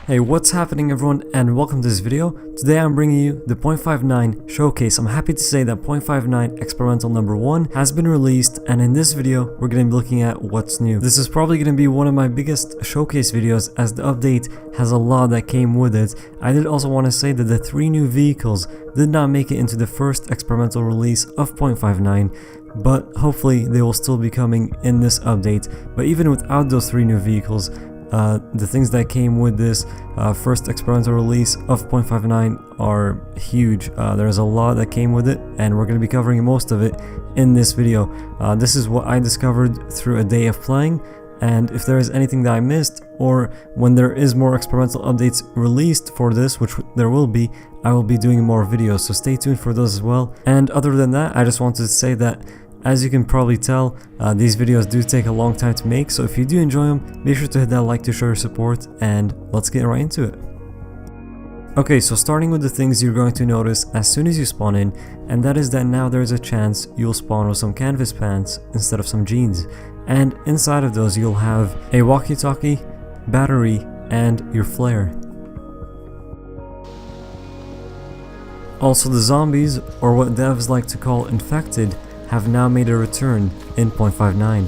Hey, what's happening everyone, and welcome to this video. Today I'm bringing you the .59 showcase. I'm happy to say that .59 experimental number 1 has been released, and in this video we're going to be looking at what's new. This is probably going to be one of my biggest showcase videos as the update has a lot that came with it. I did also want to say that the 3 new vehicles did not make it into the first experimental release of .59, but hopefully they will still be coming in this update. But even without those 3 new vehicles, the things that came with this first experimental release of .59 are huge. There's a lot that came with it, and we're going to be covering most of it in this video. This is what I discovered through a day of playing, and if there is anything that I missed, or when there is more experimental updates released for this, which there will be, I will be doing more videos, so stay tuned for those as well. And other than that, I just wanted to say that as you can probably tell, these videos do take a long time to make, so if you do enjoy them, make sure to hit that like to show your support, and let's get right into it. Okay, so starting with the things you're going to notice as soon as you spawn in, and that is that now there's a chance you'll spawn with some canvas pants instead of some jeans, and inside of those you'll have a walkie-talkie, battery, and your flare. Also, the zombies, or what devs like to call infected, have now made a return in .59.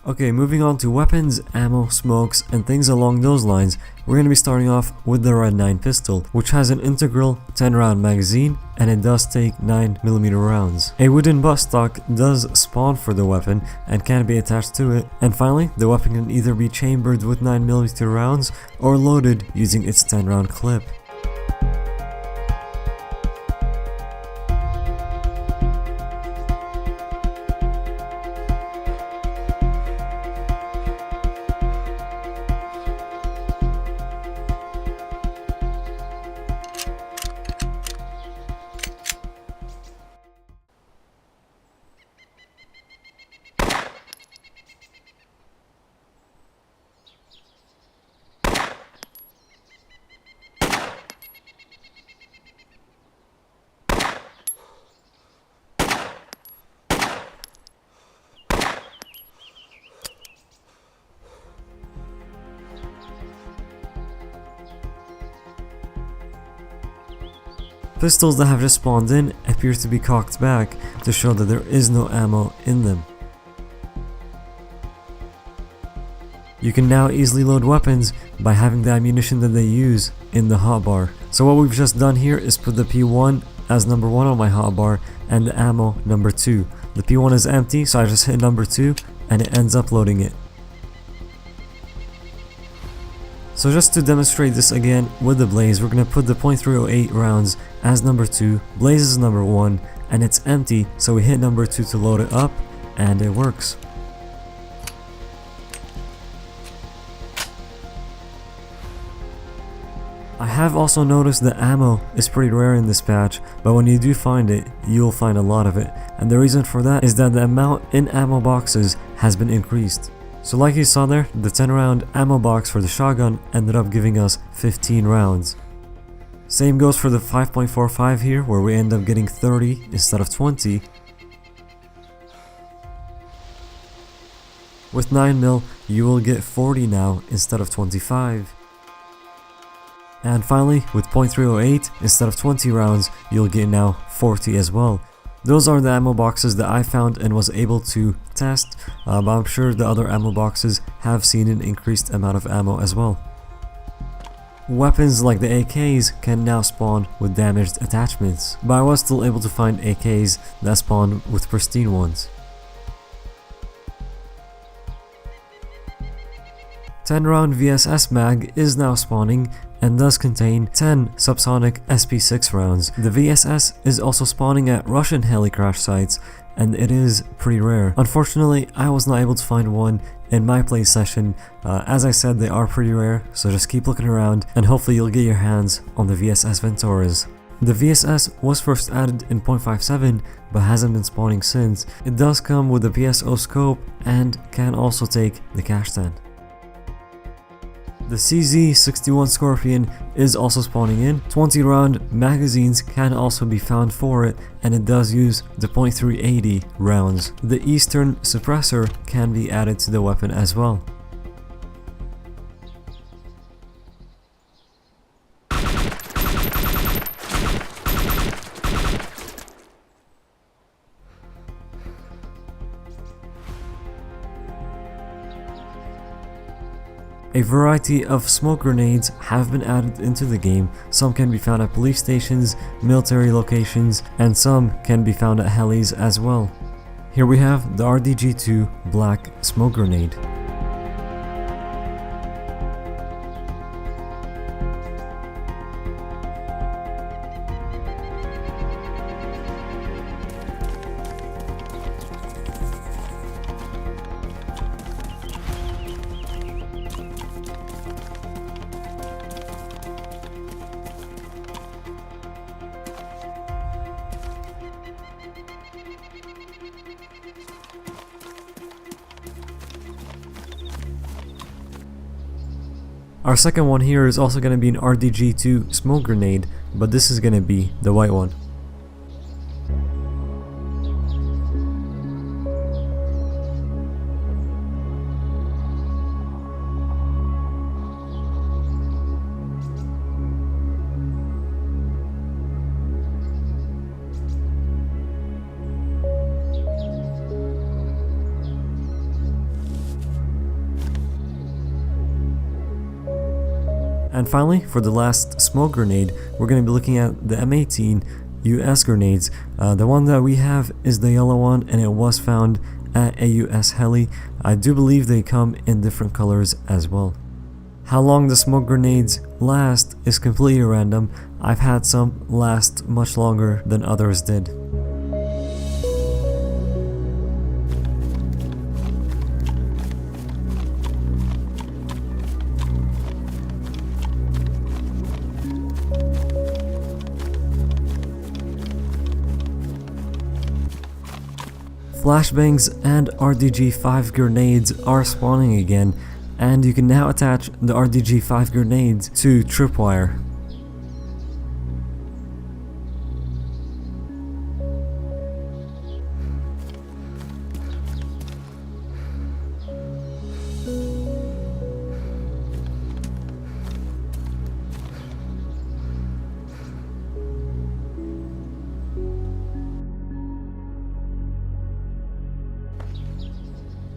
Okay, moving on to weapons, ammo, smokes, and things along those lines, we're going to be starting off with the Red 9 pistol, which has an integral 10 round magazine, and it does take 9mm rounds. A wooden bus stock does spawn for the weapon and can be attached to it, and finally the weapon can either be chambered with 9mm rounds or loaded using its 10 round clip. Pistols that have just spawned in appear to be cocked back to show that there is no ammo in them. You can now easily load weapons by having the ammunition that they use in the hotbar. So what we've just done here is put the P1 as number 1 on my hotbar and the ammo number 2. The P1 is empty, so I just hit number 2 and it ends up loading it. So just to demonstrate this again with the Blaze, we're going to put the .308 rounds as number 2, Blaze is number 1, and it's empty, so we hit number 2 to load it up, and it works. I have also noticed that ammo is pretty rare in this patch, but when you do find it, you'll find a lot of it, and the reason for that is that the amount in ammo boxes has been increased. So like you saw there, the 10 round ammo box for the shotgun ended up giving us 15 rounds. Same goes for the 5.45 here, where we end up getting 30 instead of 20. With 9mm, you will get 40 now instead of 25. And finally, with .308, instead of 20 rounds, you'll get now 40 as well. Those are the ammo boxes that I found and was able to test, but I'm sure the other ammo boxes have seen an increased amount of ammo as well. Weapons like the AKs can now spawn with damaged attachments, but I was still able to find AKs that spawn with pristine ones. 10 round VSS mag is now spawning and does contain 10 subsonic SP6 rounds. The VSS is also spawning at Russian heli crash sites, and it is pretty rare. Unfortunately, I was not able to find one in my play session. As I said, they are pretty rare, so just keep looking around and hopefully you'll get your hands on the VSS-Vintorez. The VSS was first added in .57 but hasn't been spawning since. It does come with a PSO scope and can also take the cash stand. The CZ61 Scorpion is also spawning in. 20 round magazines can also be found for it, and it does use the .380 rounds. The Eastern Suppressor can be added to the weapon as well. A variety of smoke grenades have been added into the game. Some can be found at police stations, military locations, and some can be found at helis as well. Here we have the RDG-2 Black Smoke Grenade. Our second one here is also going to be an RDG-2 smoke grenade, but this is going to be the white one. And finally, for the last smoke grenade, we're going to be looking at the M18 US grenades. The one that we have is the yellow one, and it was found at a US heli. I do believe they come in different colors as well. How long the smoke grenades last is completely random. I've had some last much longer than others did. Flashbangs and RDG-5 grenades are spawning again, and you can now attach the RDG-5 grenades to tripwire.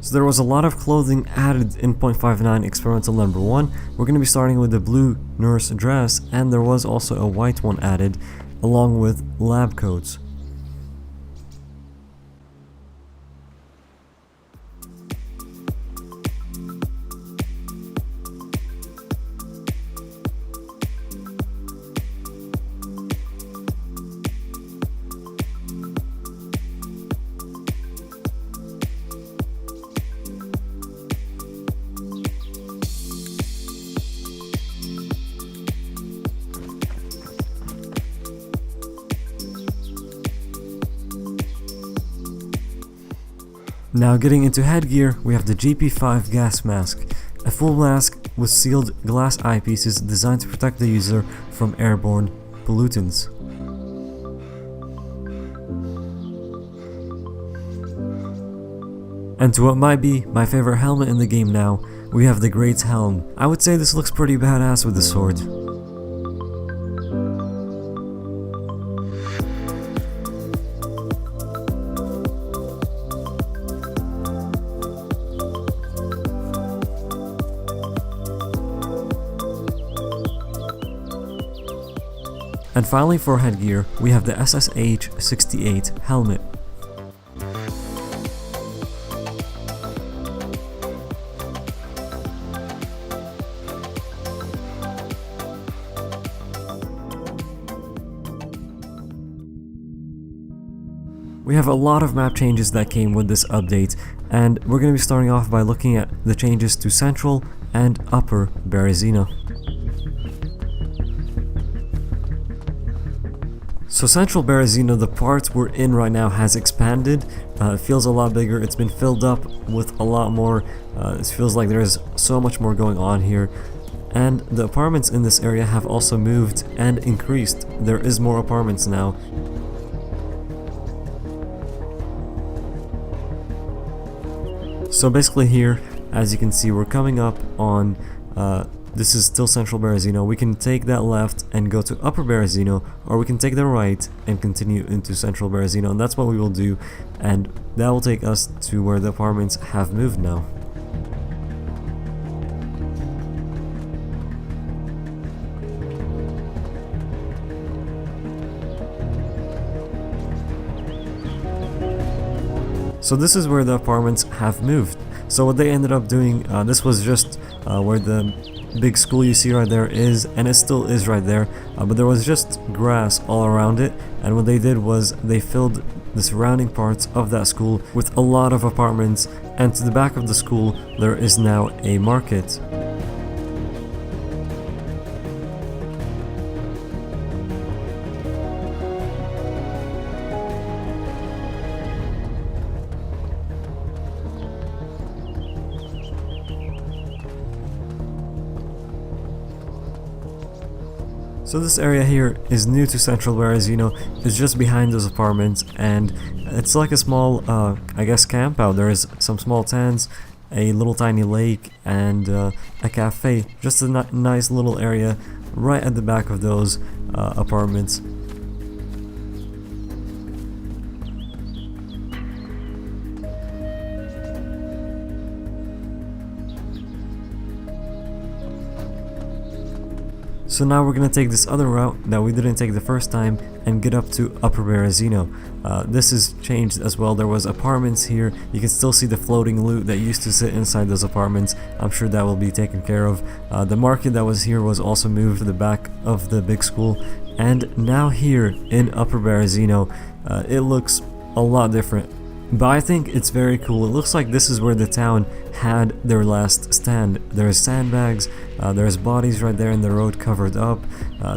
So there was a lot of clothing added in .59 experimental number 1. We're going to be starting with the blue nurse dress, and there was also a white one added along with lab coats. Now getting into headgear, we have the GP5 gas mask, a full mask with sealed glass eyepieces designed to protect the user from airborne pollutants. And to what might be my favorite helmet in the game now, we have the Great's helm. I would say this looks pretty badass with the sword. And finally, for headgear, we have the SSH-68 helmet. We have a lot of map changes that came with this update, and we're going to be starting off by looking at the changes to Central and Upper Berezino. So Central Berezino, the part we're in right now, has expanded. It feels a lot bigger. It's been filled up with a lot more. It feels like there's so much more going on here. And the apartments in this area have also moved and increased. There is more apartments now. So basically here, as you can see, we're coming up on, this is still Central Berezino. We can take that left and go to Upper Berezino, or we can take the right and continue into Central Berezino, and that's what we will do, and that will take us to where the apartments have moved now. So this is where the apartments have moved. So what they ended up doing, this was just where the big school you see right there is, and it still is right there, but there was just grass all around it, and what they did was they filled the surrounding parts of that school with a lot of apartments, and to the back of the school there is now a market. So this area here is new to Central Berezino. It's just behind those apartments, and it's like a small, I guess, camp out. There is some small tents, a little tiny lake, and a cafe. Just a nice little area right at the back of those apartments. So now we're gonna take this other route that we didn't take the first time and get up to Upper Berezino. This is changed as well. There was apartments here. You can still see the floating loot that used to sit inside those apartments. I'm sure that will be taken care of. The market that was here was also moved to the back of the big school. And now here in Upper Berezino, it looks a lot different. But I think it's very cool. It looks like this is where the town had their last stand. There's sandbags, there's bodies right there in the road covered up.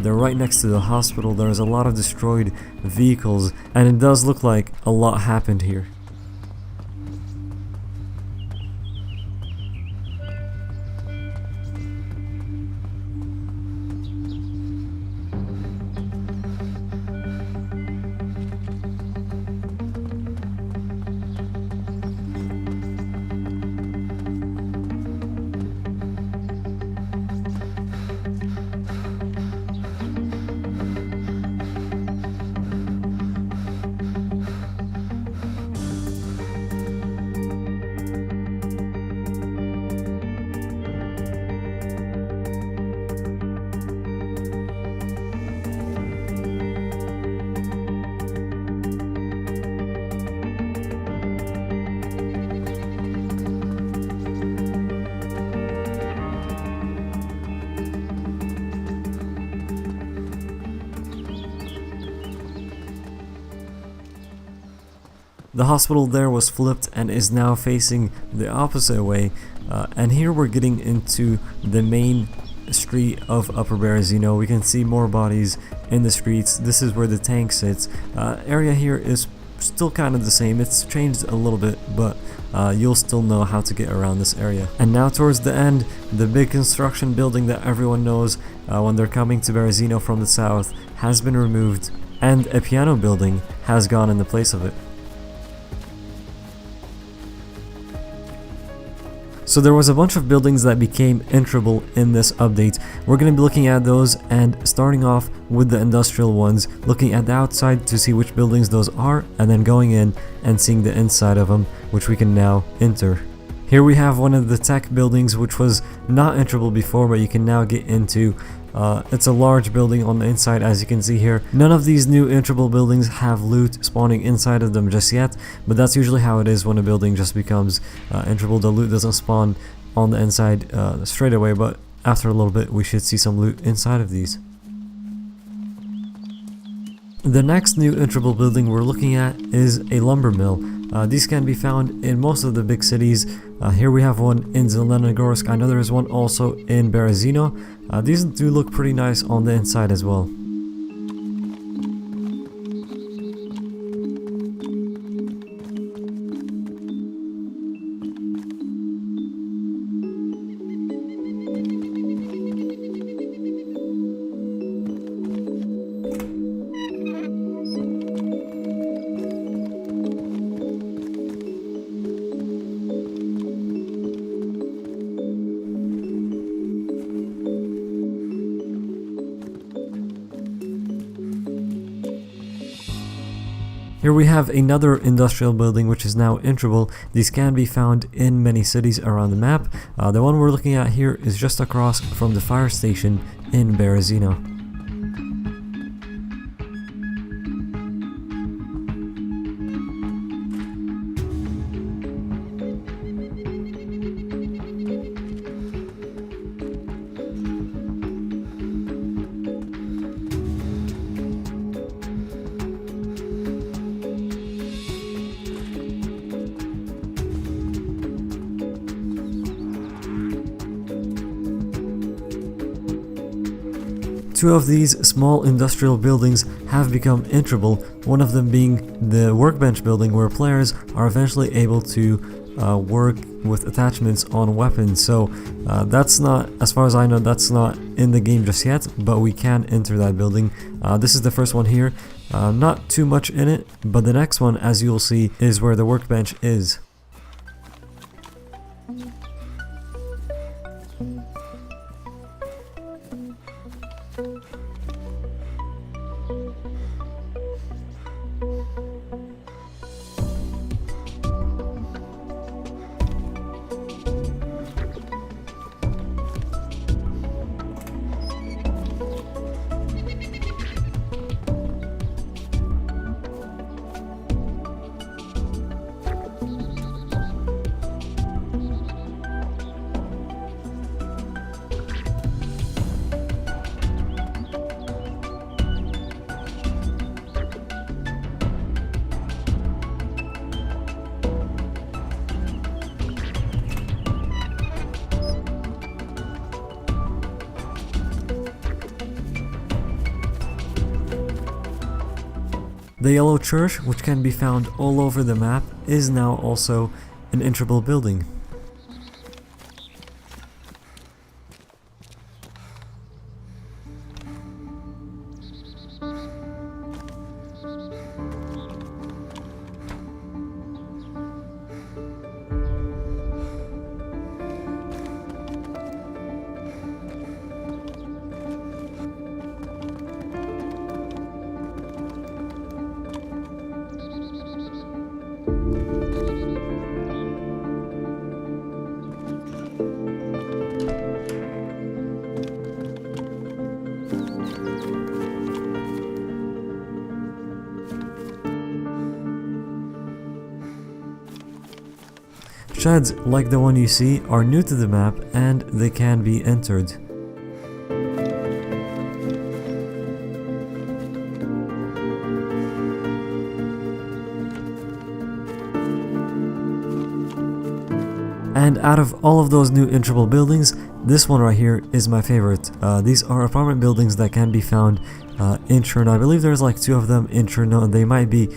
They're right next to the hospital. There's a lot of destroyed vehicles, and it does look like a lot happened here. The hospital there was flipped and is now facing the opposite way, and here we're getting into the main street of Upper Berezino. We can see more bodies in the streets. This is where the tank sits. Area here is still kind of the same. It's changed a little bit, but you'll still know how to get around this area. And now towards the end, the big construction building that everyone knows when they're coming to Berezino from the south has been removed, and a piano building has gone in the place of it. So there was a bunch of buildings that became enterable in this update. We're going to be looking at those and starting off with the industrial ones, looking at the outside to see which buildings those are, and then going in and seeing the inside of them, which we can now enter. Here we have one of the tech buildings, which was not enterable before, but you can now get into. It's a large building on the inside, as you can see here. None of these new enterable buildings have loot spawning inside of them just yet, but that's usually how it is when a building just becomes enterable. The loot doesn't spawn on the inside straight away, but after a little bit we should see some loot inside of these. The next new enterable building we're looking at is a lumber mill. These can be found in most of the big cities. Here we have one in Zelenogorsk. I know there is one also in Berezino. These do look pretty nice on the inside as well. Here we have another industrial building which is now enterable. These can be found in many cities around the map. The one we're looking at here is just across from the fire station in Berezino. Two of these small industrial buildings have become enterable, one of them being the workbench building where players are eventually able to work with attachments on weapons. So that's not, as far as I know, that's not in the game just yet, but we can enter that building. This is the first one here, not too much in it, but the next one, as you'll see, is where the workbench is. The yellow church, which can be found all over the map, is now also an enterable building. Sheds like the one you see are new to the map and they can be entered. And out of all of those new enterable buildings, this one right here is my favorite. These are apartment buildings that can be found in Cherno. I believe there's like 2 of them in Cherno. They might be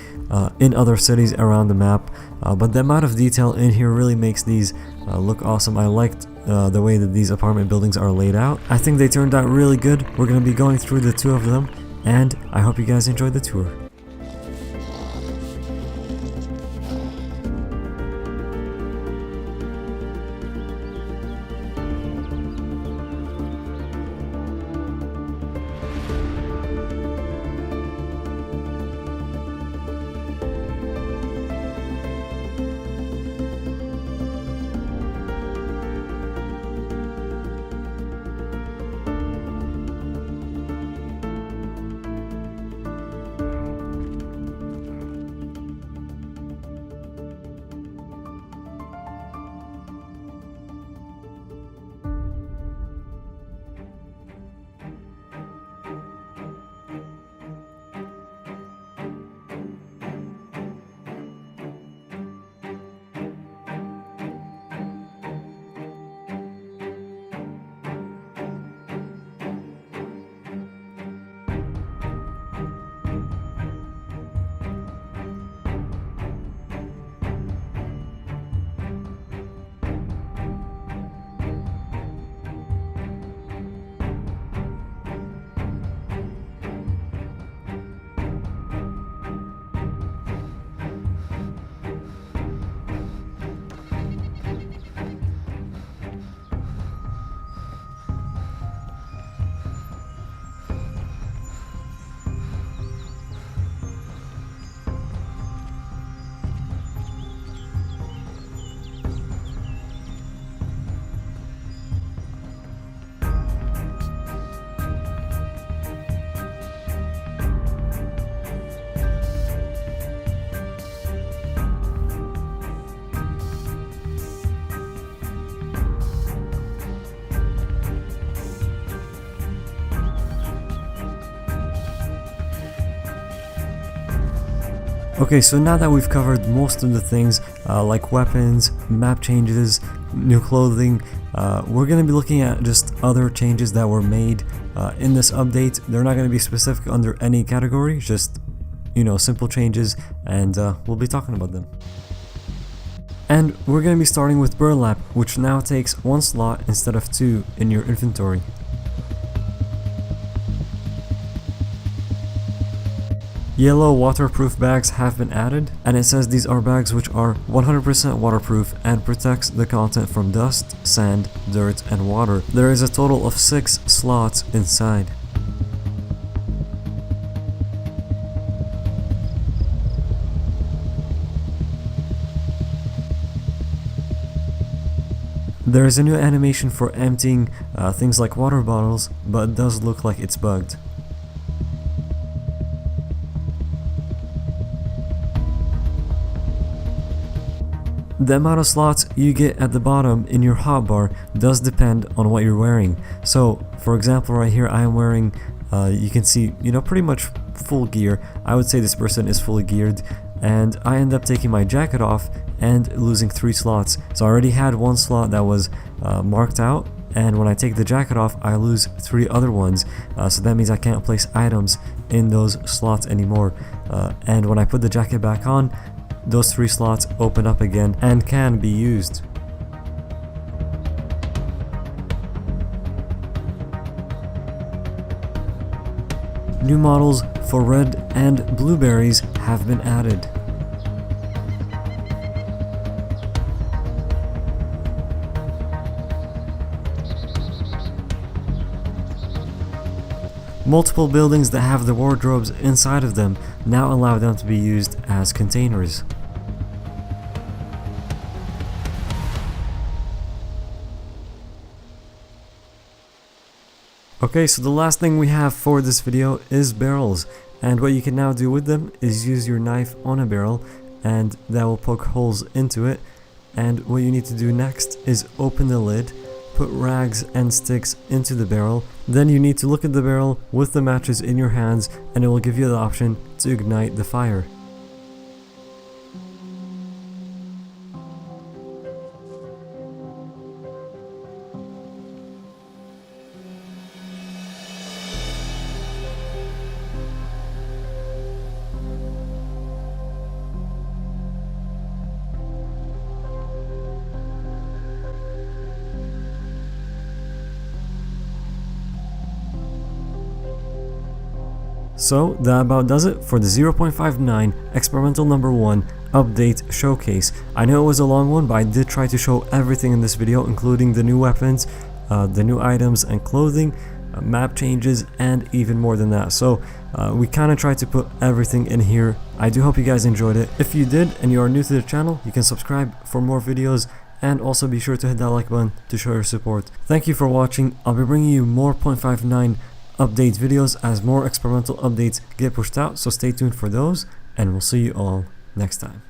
in other cities around the map, but the amount of detail in here really makes these look awesome. I liked the way that these apartment buildings are laid out. I think they turned out really good. We're going to be going through the 2 of them, and I hope you guys enjoyed the tour. Okay, so now that we've covered most of the things like weapons, map changes, new clothing, we're going to be looking at just other changes that were made in this update. They're not going to be specific under any category, just, you know, simple changes, and we'll be talking about them. And we're going to be starting with burlap, which now takes 1 slot instead of 2 in your inventory. Yellow waterproof bags have been added, and it says these are bags which are 100% waterproof and protects the content from dust, sand, dirt, and water. There is a total of 6 slots inside. There is a new animation for emptying things like water bottles, but it does look like it's bugged. The amount of slots you get at the bottom in your hotbar does depend on what you're wearing. So, for example, right here I am wearing, you can see, you know, pretty much full gear. I would say this person is fully geared, and I end up taking my jacket off and losing 3 slots. So I already had 1 slot that was marked out, and when I take the jacket off I lose 3 other ones. So that means I can't place items in those slots anymore. And when I put the jacket back on, those 3 slots open up again and can be used. New models for red and blueberries have been added. Multiple buildings that have the wardrobes inside of them now allow them to be used as containers. Okay, so the last thing we have for this video is barrels, and what you can now do with them is use your knife on a barrel and that will poke holes into it, and what you need to do next is open the lid, put rags and sticks into the barrel, then you need to look at the barrel with the matches in your hands and it will give you the option to ignite the fire. So that about does it for the 0.59 experimental number 1 update showcase. I know it was a long one, but I did try to show everything in this video, including the new weapons, the new items and clothing, map changes, and even more than that. So we kind of tried to put everything in here. I do hope you guys enjoyed it. If you did and you are new to the channel, you can subscribe for more videos, and also be sure to hit that like button to show your support. Thank you for watching. I'll be bringing you more 0.59 update videos as more experimental updates get pushed out, so stay tuned for those, and we'll see you all next time.